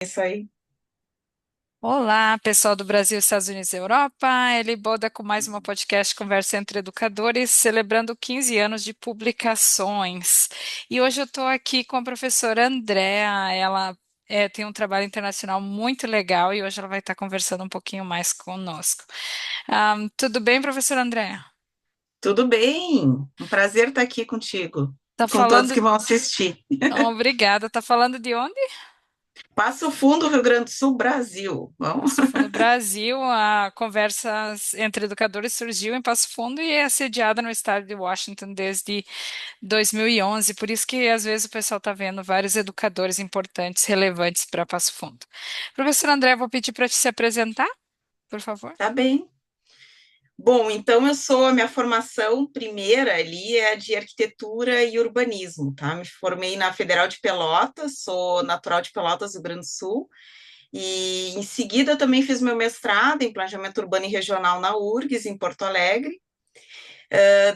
Isso aí. Olá, pessoal do Brasil, Estados Unidos e Europa. Eli Boda com mais uma podcast Conversa entre Educadores, celebrando 15 anos de publicações. E hoje eu estou aqui com a professora Andréa. Ela tem um trabalho internacional muito legal e hoje ela vai estar conversando um pouquinho mais conosco. Tudo bem, professora Andréa? Tudo bem? Um prazer estar aqui contigo Tá e com todos falando. que vão assistir. Obrigada. Tá falando de onde? Passo Fundo, Rio Grande do Sul, Brasil. Vamos. Passo Fundo, Brasil. A conversa entre educadores surgiu em Passo Fundo e é sediada no estado de Washington desde 2011. Por isso que às vezes o pessoal está vendo vários educadores importantes, relevantes para Passo Fundo. Professor André, vou pedir para te se apresentar, por favor. Tá bem. Bom, então a minha formação primeira ali é a de arquitetura e urbanismo, tá? Me formei na Federal de Pelotas, sou natural de Pelotas, Rio Grande do Sul, e em seguida também fiz meu mestrado em planejamento urbano e regional na URGS, em Porto Alegre.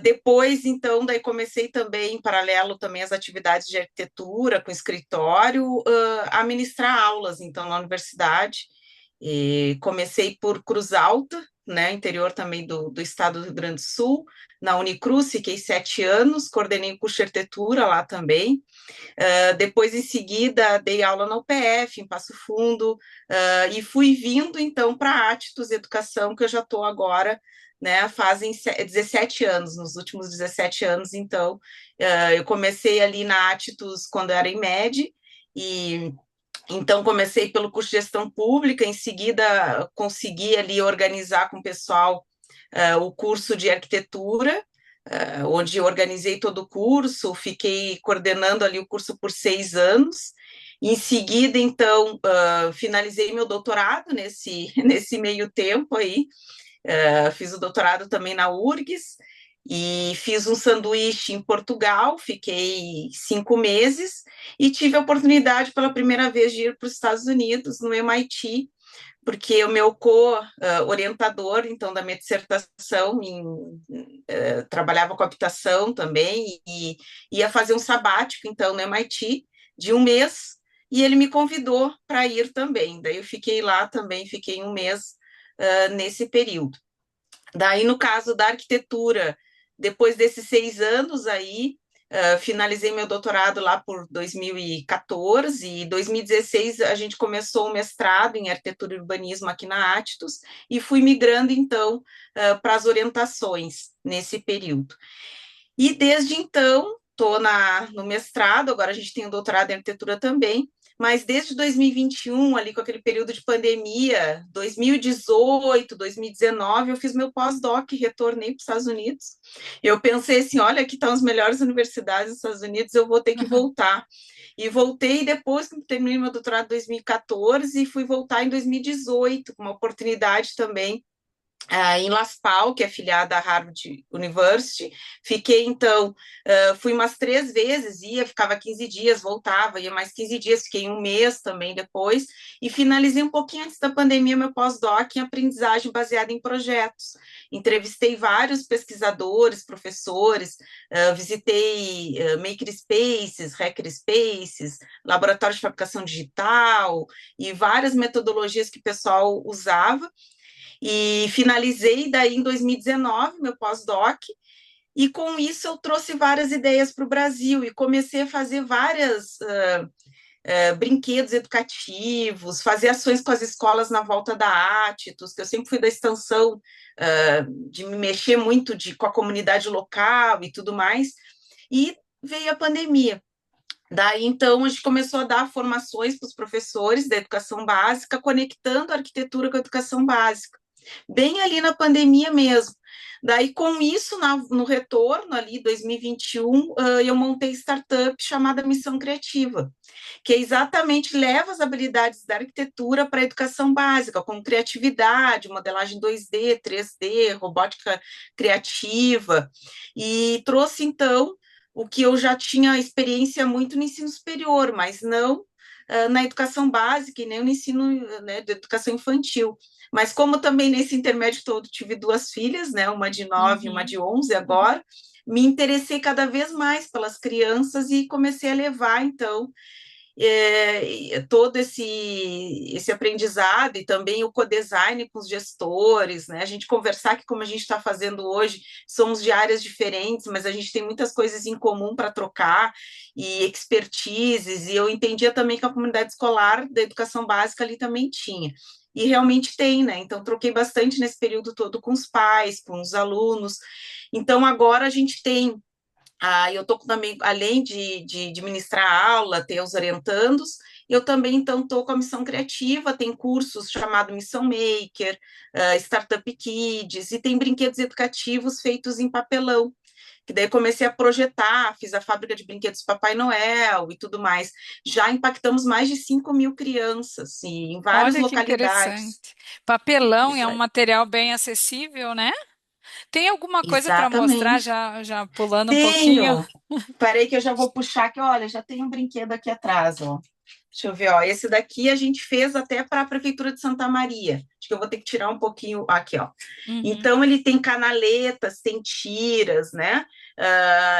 Depois, então, daí comecei também, em paralelo também às atividades de arquitetura, com escritório, a ministrar aulas, então, na universidade. E comecei por Cruz Alta, né, interior também do estado do Rio Grande do Sul, na Unicruz, fiquei 7 anos, coordenei o curso de arquitetura lá também. Depois, em seguida, dei aula na UPF, em Passo Fundo, e fui vindo, então, para a Atos Educação, que eu já estou agora, né, fazem 17 anos, nos últimos 17 anos, então, eu comecei ali na Atos quando eu era em MED, e então comecei pelo curso de gestão pública, em seguida consegui ali organizar com o pessoal o curso de arquitetura, onde organizei todo o curso, fiquei coordenando ali o curso por 6 anos. Em seguida, então, finalizei meu doutorado nesse meio tempo aí. Fiz o doutorado também na URGS e fiz um sanduíche em Portugal, fiquei 5 meses e tive a oportunidade pela primeira vez de ir para os Estados Unidos, no MIT, porque o meu co-orientador, então, da minha dissertação, trabalhava com habitação também e ia fazer um sabático, então, no MIT, de um mês, e ele me convidou para ir também. Daí eu fiquei lá também, fiquei um mês nesse período. Daí, no caso da arquitetura, depois desses 6 anos aí, finalizei meu doutorado lá por 2014 e 2016 a gente começou o mestrado em arquitetura e urbanismo aqui na Atos e fui migrando então para as orientações nesse período. E desde então, estou no mestrado, agora a gente tem o doutorado em arquitetura também, mas desde 2021, ali com aquele período de pandemia, 2018, 2019, eu fiz meu pós-doc, retornei para os Estados Unidos. Eu pensei assim: olha, aqui estão as melhores universidades dos Estados Unidos, eu vou ter que voltar. E voltei depois que terminei meu doutorado em 2014 e fui voltar em 2018, com uma oportunidade também em Las Pal, que é afiliada à Harvard University. Fiquei, então, fui umas 3 vezes, ficava 15 dias, voltava, ia mais 15 dias, fiquei um mês também depois, e finalizei um pouquinho antes da pandemia meu pós-doc em aprendizagem baseada em projetos. Entrevistei vários pesquisadores, professores, visitei makerspaces, hackerspaces, laboratórios de fabricação digital, e várias metodologias que o pessoal usava, e finalizei daí em 2019 meu pós-doc, e com isso eu trouxe várias ideias para o Brasil e comecei a fazer várias brinquedos educativos, fazer ações com as escolas na volta da Atos, que eu sempre fui da extensão de me mexer muito com a comunidade local e tudo mais, e veio a pandemia. Daí, então, a gente começou a dar formações para os professores da educação básica, conectando a arquitetura com a educação básica bem ali na pandemia mesmo. Daí, com isso, no retorno ali, 2021, eu montei startup chamada Missão Criativa, que exatamente leva as habilidades da arquitetura para a educação básica, como criatividade, modelagem 2D, 3D, robótica criativa, e trouxe, então, o que eu já tinha experiência muito no ensino superior, mas não na educação básica e nem no ensino, né, de educação infantil. Mas como também nesse intermédio todo tive duas filhas, né, uma de 9 e uma Uhum. de 11 agora, me interessei cada vez mais pelas crianças e comecei a levar, então, todo esse aprendizado e também o co-design com os gestores, né? A gente conversar que como a gente está fazendo hoje, somos de áreas diferentes, mas a gente tem muitas coisas em comum para trocar e expertises, e eu entendia também que a comunidade escolar da educação básica ali também tinha. E realmente tem, né? Então, troquei bastante nesse período todo com os pais, com os alunos. Então, agora a gente tem eu estou também, além de ministrar aula, ter os orientandos, eu também, então, estou com a missão criativa, tem cursos chamado Missão Maker, Startup Kids, e tem brinquedos educativos feitos em papelão, que daí comecei a projetar, fiz a fábrica de brinquedos Papai Noel e tudo mais. Já impactamos mais de 5.000 crianças, e em várias Olha que localidades. interessante. Papelão é Isso um é, material bem acessível, né? Tem alguma coisa para mostrar, exatamente. já pulando um pouquinho? Tenho. Parei que eu já vou puxar que, olha, já tem um brinquedo aqui atrás, ó. Deixa eu ver, ó. Esse daqui a gente fez até para a Prefeitura de Santa Maria. Acho que eu vou ter que tirar um pouquinho aqui, ó. Uhum. Então, ele tem canaletas, tem tiras, né?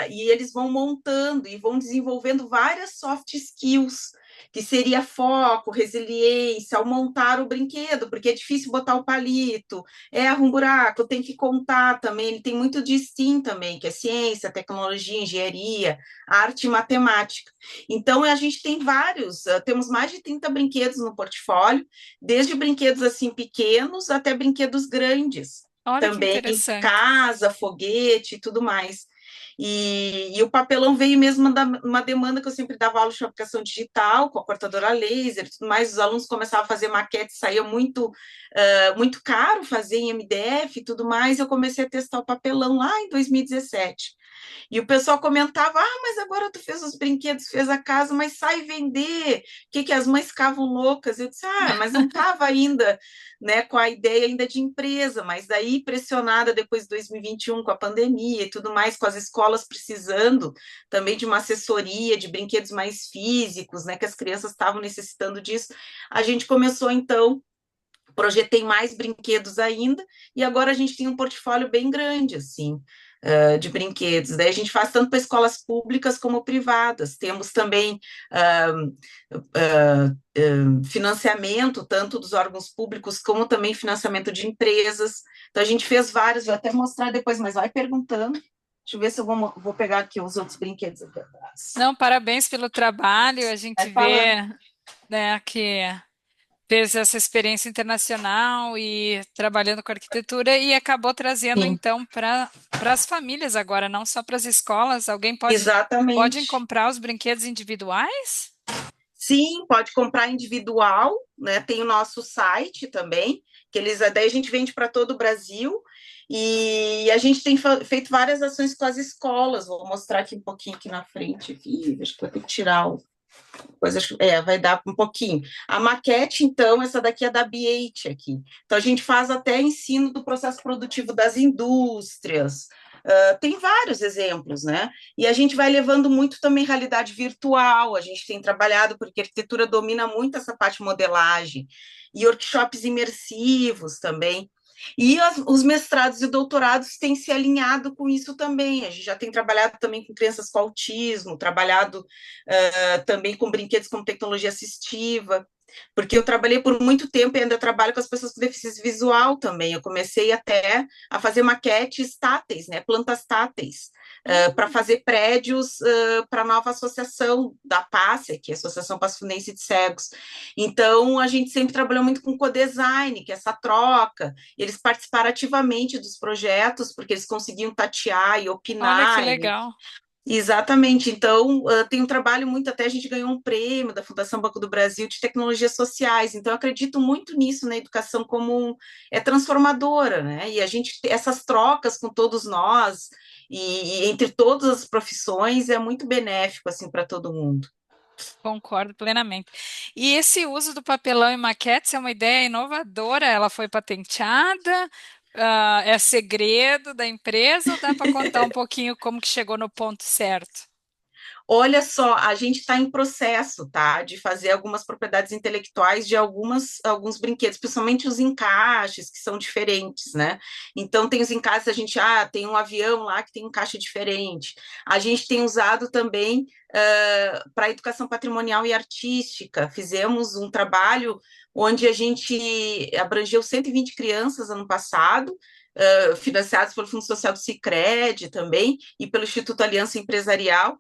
E eles vão montando e vão desenvolvendo várias soft skills, que seria foco, resiliência, ao montar o brinquedo, porque é difícil botar o palito, erra um buraco, tem que contar também. Ele tem muito de STEAM também, que é ciência, tecnologia, engenharia, arte e matemática. Então, a gente tem vários, temos mais de 30 brinquedos no portfólio, desde brinquedos assim pequenos até brinquedos grandes, Olha que também interessante. casa, foguete e tudo mais. E o papelão veio mesmo da uma demanda que eu sempre dava aula de fabricação digital, com a cortadora laser e tudo mais. Os alunos começavam a fazer maquete, saía muito caro fazer em MDF e tudo mais. Eu comecei a testar o papelão lá em 2017. E o pessoal comentava: mas agora tu fez os brinquedos, fez a casa, mas sai vender. O que que as mães ficavam loucas? Eu disse: mas não estava ainda, né, com a ideia ainda de empresa, mas daí pressionada depois de 2021 com a pandemia e tudo mais, com as escolas precisando também de uma assessoria de brinquedos mais físicos, né, que as crianças estavam necessitando disso, a gente começou então, projetei mais brinquedos ainda, e agora a gente tem um portfólio bem grande, assim, de brinquedos. Daí a gente faz tanto para escolas públicas como privadas. Temos também financiamento, tanto dos órgãos públicos, como também financiamento de empresas. Então a gente fez vários, vou até mostrar depois, mas vai perguntando. Deixa eu ver se eu vou pegar aqui os outros brinquedos aqui atrás. Não, parabéns pelo trabalho. A Vai gente falando. vê, né, que fez essa experiência internacional e trabalhando com arquitetura e acabou trazendo Sim, então para as famílias agora, não só para as escolas. Alguém pode exatamente. comprar os brinquedos individuais? Sim, pode comprar individual, né? Tem o nosso site também, que daí a gente vende para todo o Brasil. E a gente tem feito várias ações com as escolas. Vou mostrar aqui um pouquinho aqui na frente. Aqui, acho que vou ter que tirar o coisa, vai dar um pouquinho. A maquete, então, essa daqui é da B8 aqui. Então, a gente faz até ensino do processo produtivo das indústrias. Tem vários exemplos, né? E a gente vai levando muito também realidade virtual. A gente tem trabalhado, porque a arquitetura domina muito essa parte de modelagem, e workshops imersivos também. E os mestrados e doutorados têm se alinhado com isso também. A gente já tem trabalhado também com crianças com autismo, trabalhado também com brinquedos com tecnologia assistiva, porque eu trabalhei por muito tempo e ainda trabalho com as pessoas com deficiência visual também. Eu comecei até a fazer maquetes táteis, né, plantas táteis, para Hum, fazer prédios para a nova associação da PASSE, que é a Associação Passo-Fundense de Cegos. Então, a gente sempre trabalhou muito com co-design, que é essa troca. Eles participaram ativamente dos projetos, porque eles conseguiam tatear e olha que opinar, legal. exatamente. Então, tem um trabalho muito, até a gente ganhou um prêmio da Fundação Banco do Brasil de tecnologias sociais. Então, eu acredito muito nisso na educação como é transformadora, né? E a gente, essas trocas com todos nós e entre todas as profissões é muito benéfico assim para todo mundo. Concordo plenamente. E esse uso do papelão em maquetes é uma ideia inovadora. Ela foi patenteada? É segredo da empresa ou dá para contar um pouquinho como que chegou no ponto certo? Olha só, a gente está em processo, tá, de fazer algumas propriedades intelectuais de alguns brinquedos, principalmente os encaixes, que são diferentes, né? Então, tem os encaixes, a gente, tem um avião lá que tem um encaixe diferente. A gente tem usado também para educação patrimonial e artística. Fizemos um trabalho onde a gente abrangeu 120 crianças ano passado, financiados pelo Fundo Social do Sicredi também, e pelo Instituto Aliança Empresarial,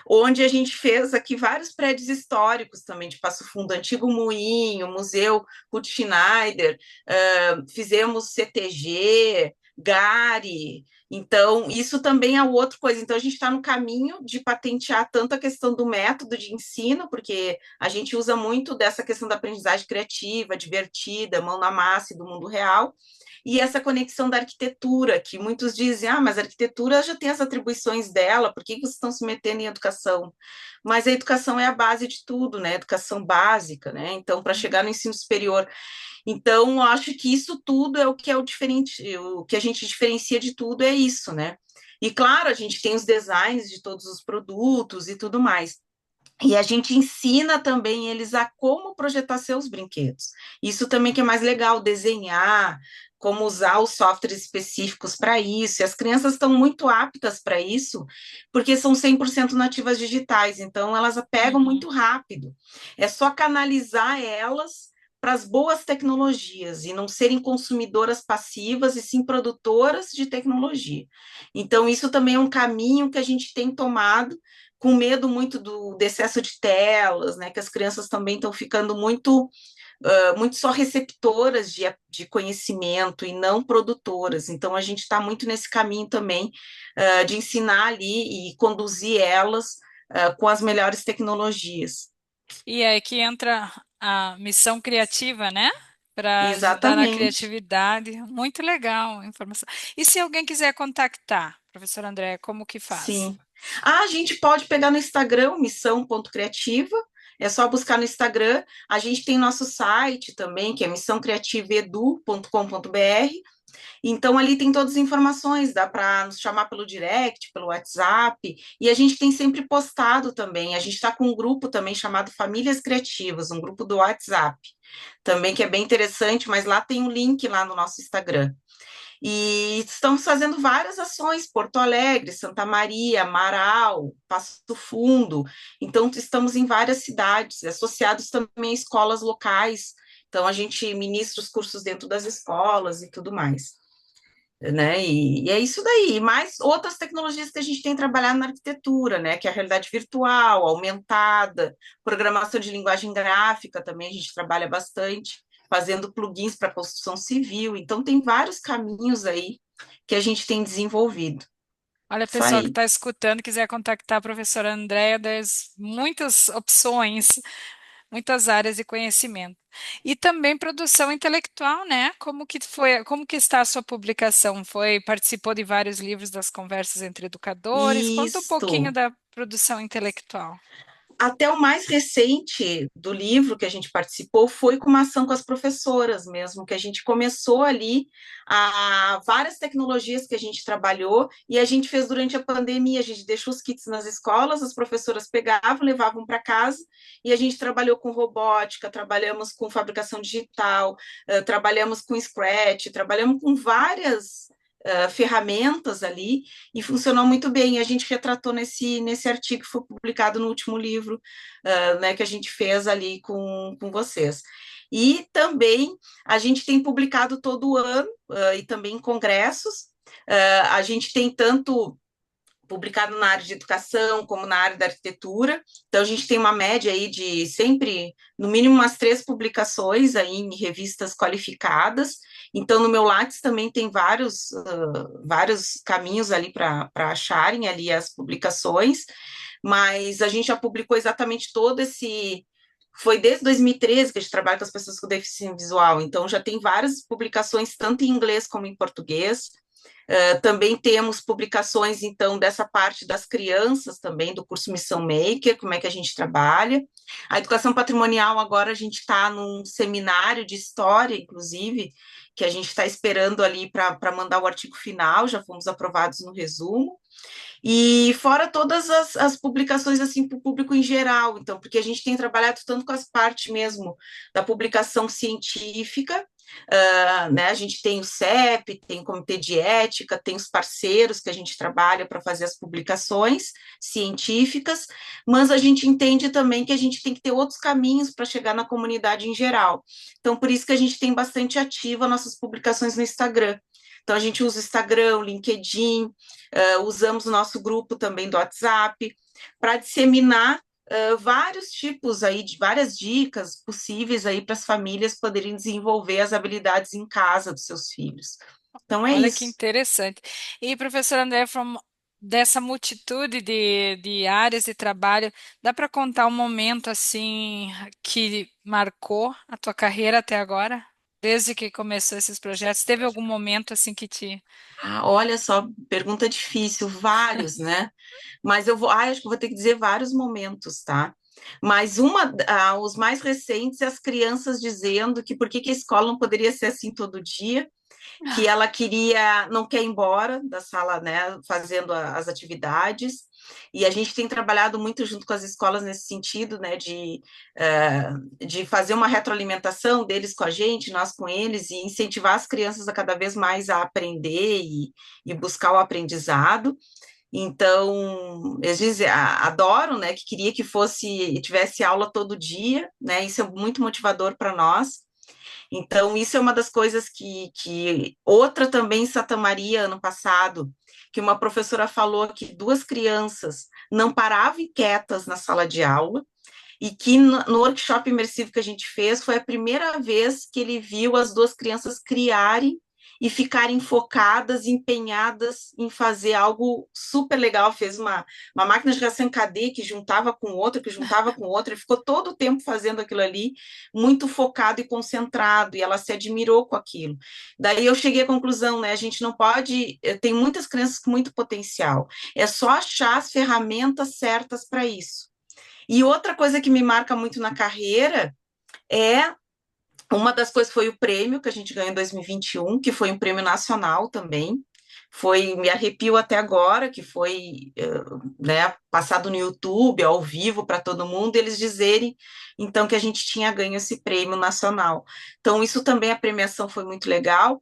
onde a gente fez aqui vários prédios históricos também de Passo Fundo, Antigo Moinho, Museu Ruth Schneider, fizemos CTG, Gari. Então, isso também é outra coisa. Então, a gente está no caminho de patentear tanto a questão do método de ensino, porque a gente usa muito dessa questão da aprendizagem criativa, divertida, mão na massa e do mundo real, e essa conexão da arquitetura, que muitos dizem, mas a arquitetura já tem as atribuições dela, por que vocês estão se metendo em educação? Mas a educação é a base de tudo, né? Educação básica, né? Então, para chegar no ensino superior. Então, acho que isso tudo é o que é o diferente, o que a gente diferencia de tudo é isso, né? E claro, a gente tem os designs de todos os produtos e tudo mais. E a gente ensina também eles a como projetar seus brinquedos. Isso também que é mais legal, desenhar, como usar os softwares específicos para isso. E as crianças estão muito aptas para isso, porque são 100% nativas digitais, então elas pegam Uhum. muito rápido. É só canalizar elas para as boas tecnologias e não serem consumidoras passivas e sim produtoras de tecnologia. Então, isso também é um caminho que a gente tem tomado com medo muito do excesso de telas, né? Que as crianças também estão ficando muito só receptoras de conhecimento e não produtoras. Então, a gente está muito nesse caminho também de ensinar ali e conduzir elas com as melhores tecnologias. E é aí que entra a missão criativa, né? Para ajudar na Exatamente. criatividade. Muito legal a informação. E se alguém quiser contactar, professor André, como que faz? Sim. A gente pode pegar no Instagram, missão.criativa, é só buscar no Instagram. A gente tem nosso site também, que é missãocreativaedu.com.br. Então, ali tem todas as informações, dá para nos chamar pelo direct, pelo WhatsApp, e a gente tem sempre postado também. A gente está com um grupo também chamado Famílias Criativas, um grupo do WhatsApp, também que é bem interessante, mas lá tem um link lá no nosso Instagram. E estamos fazendo várias ações, Porto Alegre, Santa Maria, Marau, Passo Fundo. Então, estamos em várias cidades, associados também a escolas locais. Então, a gente ministra os cursos dentro das escolas e tudo mais, né? E é isso daí. Mais outras tecnologias que a gente tem trabalhado na arquitetura, né? Que é a realidade virtual, aumentada, programação de linguagem gráfica também a gente trabalha bastante, fazendo plugins para construção civil. Então, tem vários caminhos aí que a gente tem desenvolvido. Olha, Isso pessoal que aí. está escutando, quiser contactar a professora Andréa, das muitas opções, muitas áreas de conhecimento. E também produção intelectual, né? Como que foi, como que está a sua publicação? Participou de vários livros das conversas entre educadores? Conta um pouquinho Isto. da produção intelectual. Até o mais recente do livro que a gente participou foi com uma ação com as professoras mesmo, que a gente começou ali várias tecnologias que a gente trabalhou e a gente fez durante a pandemia. A gente deixou os kits nas escolas, as professoras pegavam, levavam para casa e a gente trabalhou com robótica, trabalhamos com fabricação digital, trabalhamos com Scratch, trabalhamos com várias ferramentas ali e funcionou muito bem. A gente retratou nesse artigo que foi publicado no último livro, né, que a gente fez ali com vocês. E também a gente tem publicado todo ano, e também em congressos. A gente tem tanto publicado na área de educação, como na área da arquitetura. Então, a gente tem uma média aí de sempre, no mínimo, umas 3 publicações aí em revistas qualificadas. Então, no meu Lattes também tem vários caminhos ali para acharem ali as publicações, mas a gente já publicou exatamente todo esse. Foi desde 2013 que a gente trabalha com as pessoas com deficiência visual, então já tem várias publicações, tanto em inglês como em português. Também temos publicações, então, dessa parte das crianças também, do curso Missão Maker, como é que a gente trabalha. A educação patrimonial, agora a gente está num seminário de história, inclusive, que a gente está esperando ali para mandar o artigo final, já fomos aprovados no resumo. E fora todas as publicações assim para o público em geral, então, porque a gente tem trabalhado tanto com as partes mesmo da publicação científica, né? A gente tem o CEP, tem o Comitê de Ética, tem os parceiros que a gente trabalha para fazer as publicações científicas, mas a gente entende também que a gente tem que ter outros caminhos para chegar na comunidade em geral. Então, por isso que a gente tem bastante ativa nossas publicações no Instagram. Então, a gente usa o Instagram, o LinkedIn, usamos o nosso grupo também do WhatsApp para disseminar vários tipos aí de várias dicas possíveis aí para as famílias poderem desenvolver as habilidades em casa dos seus filhos. Então é Olha que isso. interessante. E, professor André, dessa multitude de áreas de trabalho, dá para contar um momento assim que marcou a tua carreira até agora? Desde que começou esses projetos, teve algum momento assim que te... Olha só, pergunta difícil, vários, né? Mas eu vou, acho que vou ter que dizer vários momentos, tá? Mas os mais recentes, é as crianças dizendo que por que que a escola não poderia ser assim todo dia, que ela queria, não quer ir embora da sala, né, fazendo as atividades, e a gente tem trabalhado muito junto com as escolas nesse sentido, né, de fazer uma retroalimentação deles com a gente, nós com eles, e incentivar as crianças a cada vez mais a aprender e buscar o aprendizado. Então, eles dizem, adoram, né, que queria que tivesse aula todo dia, né, isso é muito motivador para nós. Então, isso é uma das coisas outra também em Santa Maria, ano passado, que uma professora falou que duas crianças não paravam quietas na sala de aula, e que no workshop imersivo que a gente fez, foi a primeira vez que ele viu as duas crianças criarem e ficarem focadas, empenhadas em fazer algo super legal. Fez uma máquina de reação em cadeia que juntava com outra, que juntava com outra, ele ficou todo o tempo fazendo aquilo ali, muito focado e concentrado, e ela se admirou com aquilo. Daí eu cheguei à conclusão, né? A gente não pode. Tem muitas crianças com muito potencial, é só achar as ferramentas certas para isso. E outra coisa que me marca muito na carreira é uma das coisas foi o prêmio que a gente ganhou em 2021, que foi um prêmio nacional também. Foi, me arrepio até agora, que foi, né, passado no YouTube, ao vivo para todo mundo, eles dizerem então que a gente tinha ganho esse prêmio nacional. Então, isso também, a premiação foi muito legal.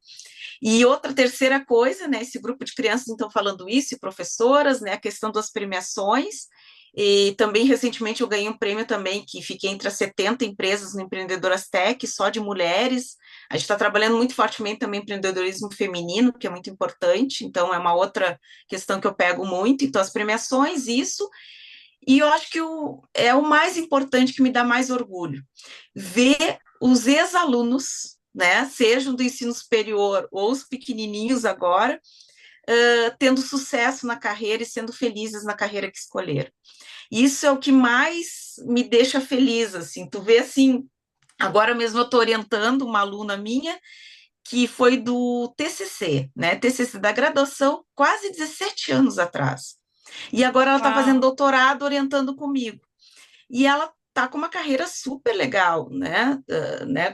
E outra terceira coisa, né, esse grupo de crianças então falando isso, e professoras, né, a questão das premiações, e também recentemente eu ganhei um prêmio também, que fiquei entre as 70 empresas no Empreendedoras Tech, só de mulheres. A gente está trabalhando muito fortemente também empreendedorismo feminino, que é muito importante, então é uma outra questão que eu pego muito. Então, as premiações, isso, e eu acho que é o mais importante, que me dá mais orgulho, ver os ex-alunos, né, sejam do ensino superior ou os pequenininhos agora, tendo sucesso na carreira e sendo felizes na carreira que escolheram. Isso é o que mais me deixa feliz, assim, tu vê assim, agora mesmo eu estou orientando uma aluna minha que foi do TCC, né, TCC da graduação, quase 17 anos atrás, e agora ela está fazendo Uau! doutorado orientando comigo, e ela está com uma carreira super legal, né,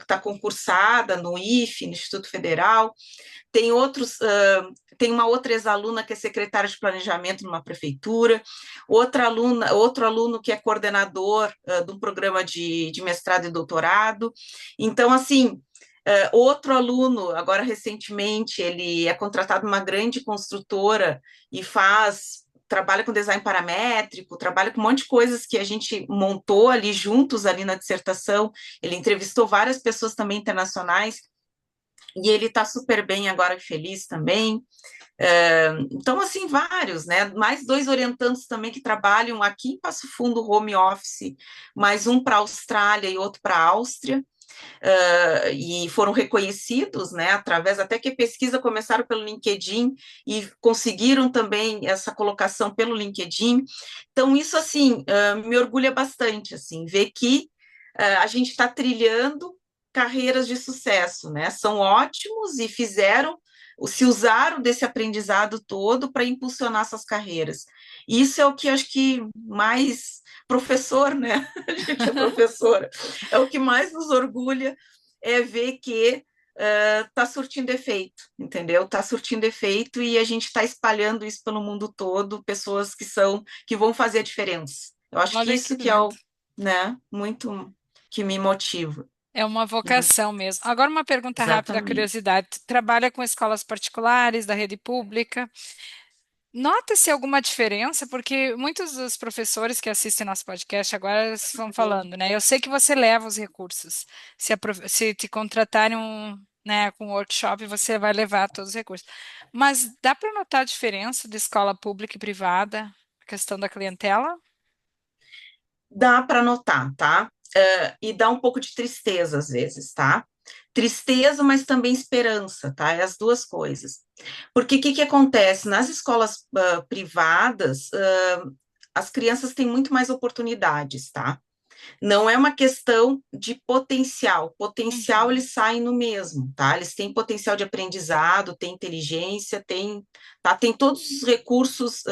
está concursada no IFE, no Instituto Federal, tem tem uma outra ex-aluna que é secretária de planejamento numa prefeitura, outro aluno que é coordenador de um programa de mestrado e doutorado. Então, assim, outro aluno, agora recentemente, ele é contratado numa grande construtora e trabalha com design paramétrico, trabalha com um monte de coisas que a gente montou ali juntos ali na dissertação. Ele entrevistou várias pessoas também internacionais e ele está super bem agora e feliz também. Então, assim, vários, né? Mais dois orientandos também que trabalham aqui em Passo Fundo, home office, mais um para a Austrália e outro para a Áustria, e foram reconhecidos, né? Através, até que a pesquisa começaram pelo LinkedIn e conseguiram também essa colocação pelo LinkedIn. Então, isso, assim, me orgulha bastante, assim, ver que a gente está trilhando carreiras de sucesso, né? São ótimos e se usaram desse aprendizado todo para impulsionar essas carreiras. Isso é o que acho que mais professor, né? A gente é professora. É o que mais nos orgulha é ver que está surtindo efeito, entendeu? Está surtindo efeito e a gente está espalhando isso pelo mundo todo, pessoas que vão fazer a diferença. Eu acho que Olha que isso que é lindo. o, né, muito que me motiva. É uma vocação mesmo. Agora, uma pergunta rápida, Exatamente. curiosidade. Tu trabalha com escolas particulares, da rede pública? Nota-se alguma diferença? Porque muitos dos professores que assistem nosso podcast agora estão falando, né? Eu sei que você leva os recursos. Se te contratarem né, com um workshop, você vai levar todos os recursos. Mas dá para notar a diferença de escola pública e privada, a questão da clientela? Dá para notar, tá? E dá um pouco de tristeza às vezes, tá? Tristeza, mas também esperança, tá? É as duas coisas. Porque o que que acontece? Nas escolas privadas, as crianças têm muito mais oportunidades, tá? Não é uma questão de potencial. Potencial Uhum. eles saem no mesmo, tá? Eles têm potencial de aprendizado, têm inteligência, têm, tá? Tem todos os recursos,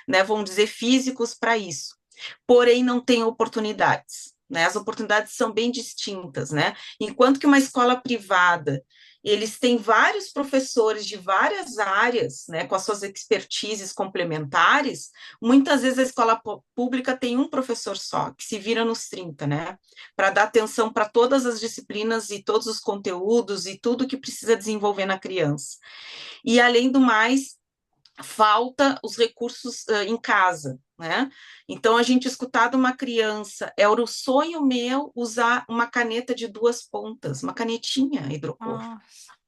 né, vamos dizer, físicos para isso. Porém, não tem oportunidades, né? As oportunidades são bem distintas, né? Enquanto que uma escola privada eles têm vários professores de várias áreas, né, com as suas expertises complementares. Muitas vezes a escola pública tem um professor só, que se vira nos 30, né, para dar atenção para todas as disciplinas e todos os conteúdos e tudo que precisa desenvolver na criança. E, além do mais, falta os recursos em casa, né? Então, a gente escutar de uma criança, era o sonho meu usar uma caneta de duas pontas, uma canetinha hidrocor, Nossa,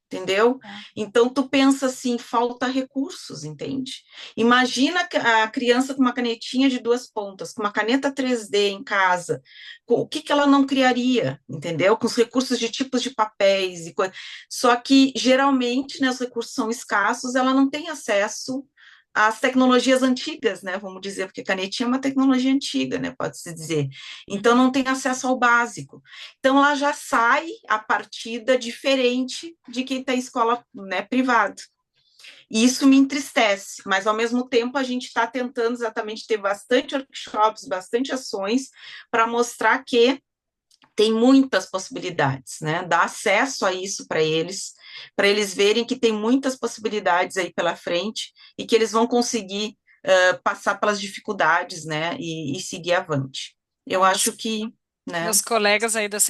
entendeu? tá. Então tu pensa assim, falta recursos, entende? Imagina a criança com uma canetinha de duas pontas, com uma caneta 3D em casa, o que que ela não criaria, entendeu? Com os recursos de tipos de papéis e coisa. Só que geralmente, né, os recursos são escassos, ela não tem acesso às tecnologias antigas, né? Vamos dizer, porque canetinha é uma tecnologia antiga, né? Pode-se dizer. Então Uhum. não tem acesso ao básico. Então, ela já sai a partida diferente de quem está em escola, né, privada. E isso me entristece, mas ao mesmo tempo a gente está tentando exatamente ter bastante workshops, bastante ações para mostrar que tem muitas possibilidades, né? Dar acesso a isso para eles verem que tem muitas possibilidades aí pela frente e que eles vão conseguir passar pelas dificuldades, né? E seguir avante. Eu Bom, acho que, né? meus colegas aí das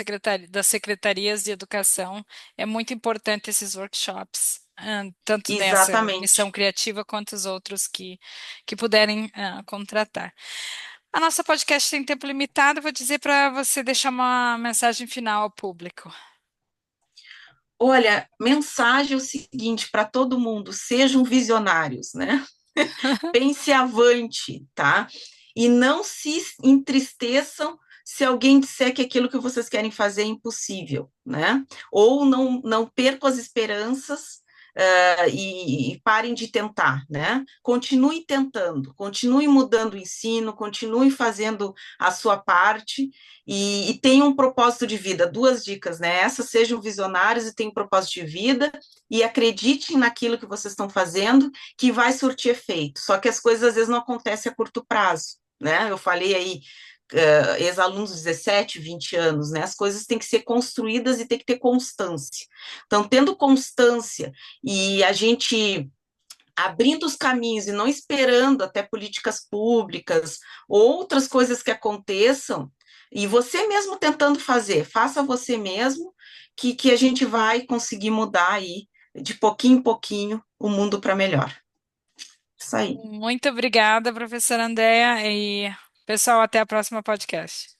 secretarias de educação, é muito importante esses workshops, tanto nessa missão Exatamente. criativa quanto os outros que puderem contratar. A nossa podcast tem tempo limitado, eu vou dizer para você deixar uma mensagem final ao público. Olha, mensagem é o seguinte para todo mundo: sejam visionários, né? Pense avante, tá? E não se entristeçam se alguém disser que aquilo que vocês querem fazer é impossível, né? Ou não percam as esperanças e parem de tentar, né? Continue tentando, continue mudando o ensino, continue fazendo a sua parte e tenham um propósito de vida. Duas dicas, né? Essas sejam visionários e tenham um propósito de vida e acreditem naquilo que vocês estão fazendo que vai surtir efeito. Só que as coisas às vezes não acontecem a curto prazo, né? Eu falei aí, ex-alunos de 17, 20 anos, né? As coisas têm que ser construídas e tem que ter constância. Então, tendo constância e a gente abrindo os caminhos e não esperando até políticas públicas, outras coisas que aconteçam, e você mesmo tentando fazer, faça você mesmo, que a gente vai conseguir mudar aí, de pouquinho em pouquinho, o mundo para melhor. Isso aí. Muito obrigada, professora Andréa, e pessoal, até a próxima podcast.